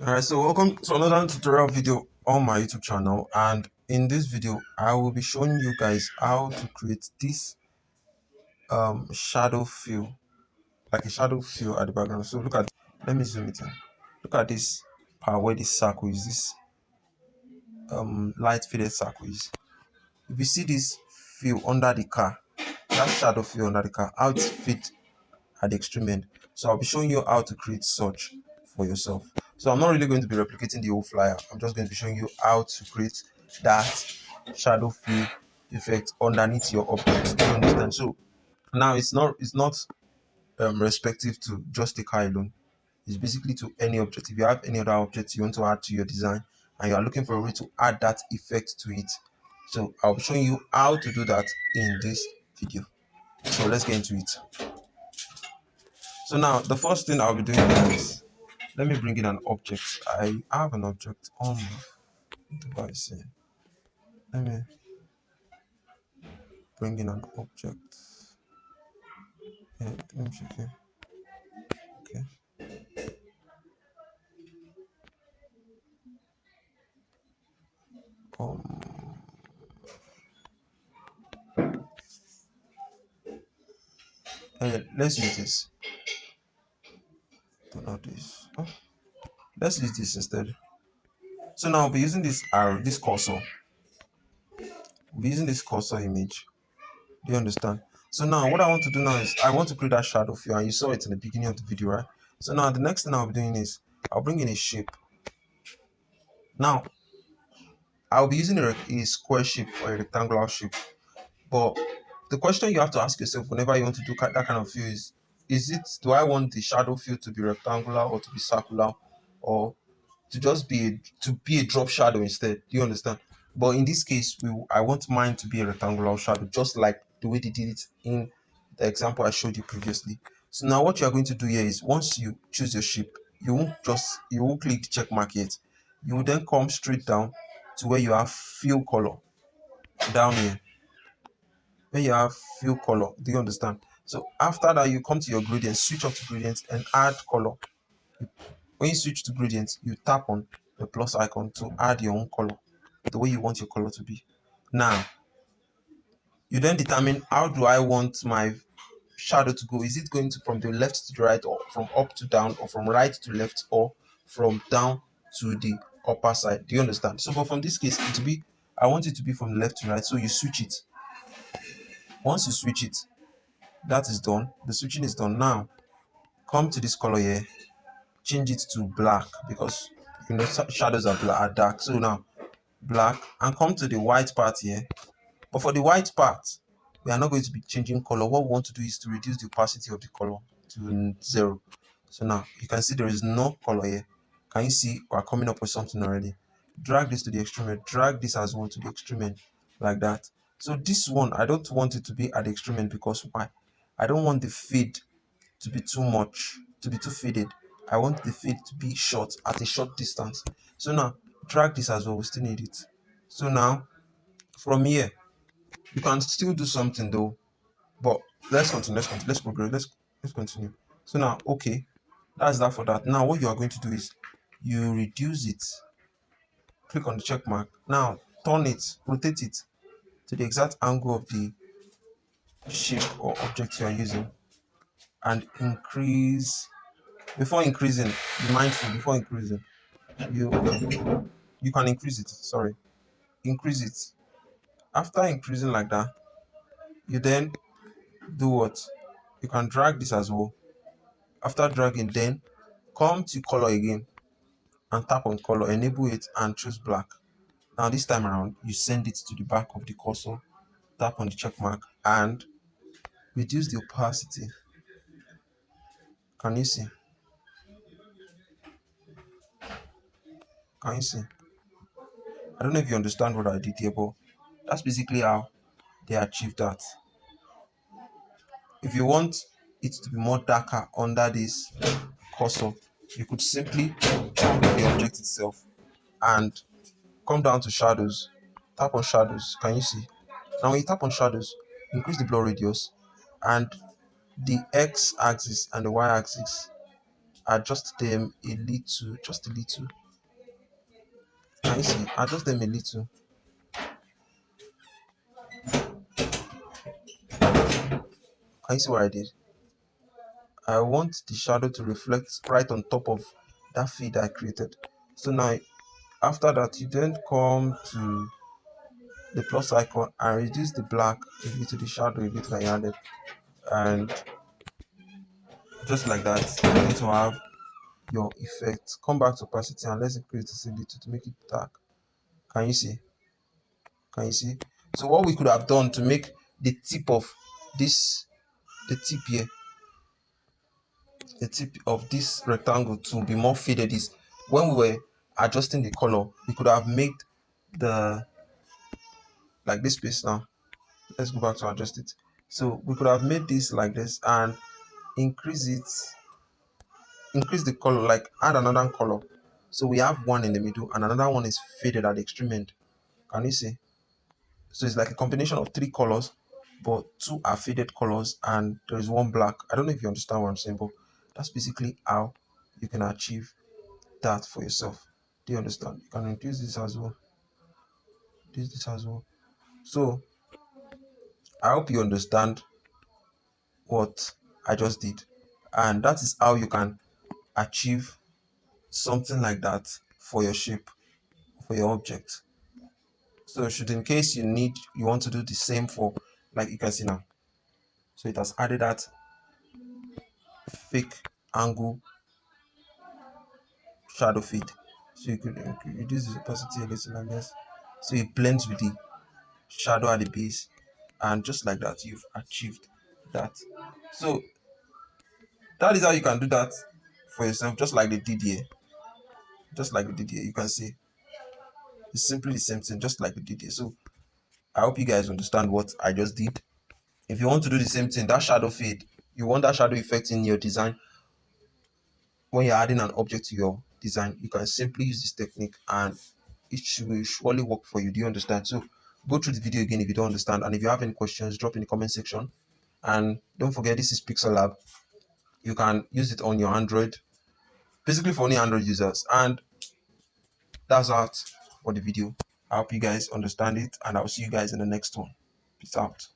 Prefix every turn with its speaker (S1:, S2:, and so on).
S1: Alright, so welcome to another tutorial video on my YouTube channel, and in this video I will be showing you guys how to create this shadow fill, like a shadow fill at the background. So look at, let me zoom it in. Look at this part where this circle is, this light faded circle is. If you see this fill under the car, that shadow fill under the car, how it's fit at the extreme end. So I'll be showing you how to create such for yourself. So I'm not really going to be replicating the whole flyer. I'm just going to be showing you how to create that shadow fill effect underneath your object. Do you understand? So now it's not respective to just the car alone. It's basically to any object. If you have any other object you want to add to your design and you are looking for a way to add that effect to it, so I'll be showing you how to do that in this video. So let's get into it. So now the first thing I'll be doing is, let me bring in an object. I have an object on my device here. Let me bring in an object. Yeah, let me check here. Okay. Um. Let's use this. Not this. Oh, let's use this instead. So now I'll be using this arrow, this cursor. I'll be using this cursor image. Do you understand? So now what I want to do now is I want to create that shadow fill, and you saw it in the beginning of the video, right? So now the next thing I'll be doing is I'll bring in a shape. Now I'll be using a square shape or a rectangular shape. But the question you have to ask yourself whenever you want to do that kind of fill is it, do I want the shadow fill to be rectangular or to be circular, or to just be a drop shadow instead? Do you understand? But in this case, I want mine to be a rectangular shadow, just like the way they did it in the example I showed you previously. So now what you are going to do here is, once you choose your shape, you won't click the check mark yet. You will then come straight down to where you have fill color down here. When you have fill color, do you understand? So after that, you come to your gradient, switch off to gradient and add color. When you switch to gradient, you tap on the plus icon to add your own color, the way you want your color to be. Now you then determine, how do I want my shadow to go? Is it going to from the left to the right, or from up to down, or from right to left, or from down to the upper side? Do you understand? So but from this case, it will be, I want it to be from left to right. So you switch it. Once you switch it, that is done. The switching is done. Now come to this color here, change it to black, because shadows are dark. So now black, and come to the white part here. But for the white part, we are not going to be changing color. What we want to do is to reduce the opacity of the color to 0. So now you can see there is no color here. Can you see we're coming up with something already? Drag this to the extreme end, drag this as well to the extreme end, like that. So this one, I don't want it to be at the extreme end, because why? I don't want the fade to be too much, to be too faded. I want the fade to be short, at a short distance. So now drag this as well, we still need it. So now from here, you can still do something though, but let's progress, let's continue. So now, okay, that's that for that. Now what you are going to do is you reduce it, click on the check mark. Now turn it, rotate it to the exact angle of the shape or object you are using, and increase. Before increasing, be mindful, before increasing, you you can increase it, sorry, increase it. After increasing like that, you then do what? You can drag this as well. After dragging, then come to color again and tap on color, enable it and choose black. Now this time around, you send it to the back of the cursor, tap on the check mark and reduce the opacity. Can you see? Can you see? I don't know if you understand what I did here, but that's basically how they achieve that. If you want it to be more darker under this cursor, you could simply come to the object itself and come down to shadows, tap on shadows. Can you see? Now when you tap on shadows, increase the blur radius, and the x axis and the y axis adjust them a little, just a little. Can you see? Adjust them a little. Can you see what I did? I want the shadow to reflect right on top of that feed I created. So now, after that, you then come to the plus icon and reduce the black a bit to the shadow a bit that you added. And just like that, you're going to have your effect. Come back to opacity and let's increase this a little to make it dark. Can you see? Can you see? So what we could have done to make the tip of this, the tip here, the tip of this rectangle to be more faded is when we were adjusting the color, we could have made the, like this space now. Let's go back to adjust it. So we could have made this like this and increase it, increase the color, like add another color. So we have one in the middle and another one is faded at the extreme end. Can you see? So it's like a combination of three colors, but two are faded colors and there is one black. I don't know if you understand what I'm saying, but that's basically how you can achieve that for yourself. Do you understand? You can reduce this as well. This as well. So I hope you understand what I just did. And that is how you can achieve something like that for your shape, for your object. So should in case you want to do the same for, like you can see now. So it has added that fake angle shadow fade. So you could reduce the opacity a little like this. So it blends with the shadow at the base. And just like that, you've achieved that. So that is how you can do that for yourself, just like they did here. Just like we did here. You can see it's simply the same thing, just like we did here. So I hope you guys understand what I just did. If you want to do the same thing, that shadow fade, you want that shadow effect in your design when you're adding an object to your design, you can simply use this technique and it will surely work for you. Do you understand? So go through the video again if you don't understand, and if you have any questions, drop in the comment section. And don't forget, this is PIXELLAB. You can use it on your Android, basically for only Android users. And that's out for the video. I hope you guys understand it, and I'll see you guys in the next one. Peace out.